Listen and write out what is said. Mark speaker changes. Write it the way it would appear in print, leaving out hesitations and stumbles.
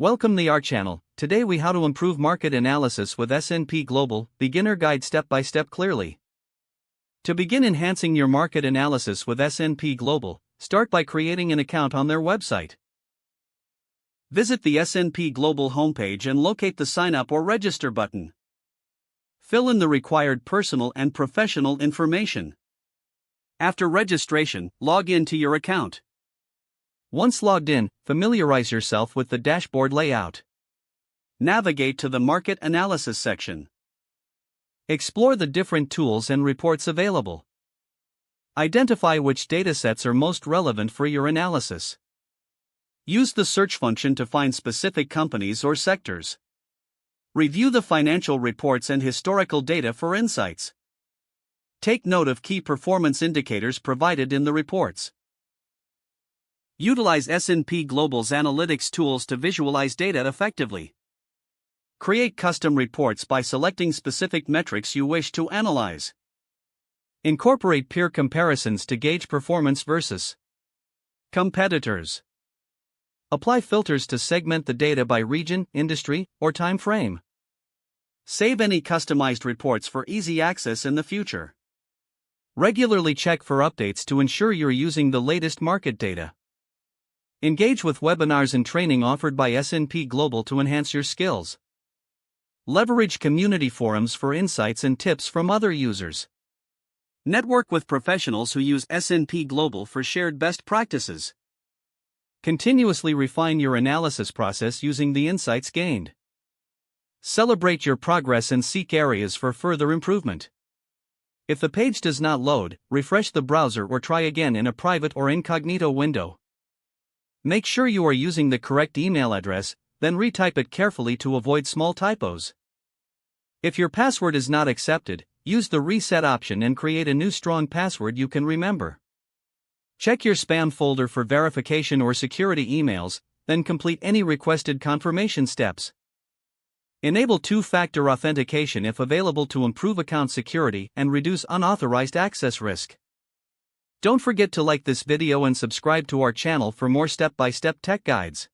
Speaker 1: Welcome to our channel. Today we how to improve market analysis with S&P Global, beginner guide step by step clearly. To begin enhancing your market analysis with S&P Global, start by creating an account on their website. Visit the S&P Global homepage and locate the sign up or register button. Fill in the required personal and professional information. After registration, log in to your account. Once logged in, familiarize yourself with the dashboard layout. Navigate to the Market Analysis section. Explore the different tools and reports available. Identify which datasets are most relevant for your analysis. Use the search function to find specific companies or sectors. Review the financial reports and historical data for insights. Take note of key performance indicators provided in the reports. Utilize S&P Global's analytics tools to visualize data effectively. Create custom reports by selecting specific metrics you wish to analyze. Incorporate peer comparisons to gauge performance versus competitors. Apply filters to segment the data by region, industry, or time frame. Save any customized reports for easy access in the future. Regularly check for updates to ensure you're using the latest market data. Engage with webinars and training offered by S&P Global to enhance your skills. Leverage community forums for insights and tips from other users. Network with professionals who use S&P Global for shared best practices. Continuously refine your analysis process using the insights gained. Celebrate your progress and seek areas for further improvement. If the page does not load, refresh the browser or try again in a private or incognito window. Make sure you are using the correct email address, then retype it carefully to avoid small typos. If your password is not accepted, use the reset option and create a new strong password you can remember. Check your spam folder for verification or security emails, then complete any requested confirmation steps. Enable two-factor authentication if available to improve account security and reduce unauthorized access risk. Don't forget to like this video and subscribe to our channel for more step-by-step tech guides.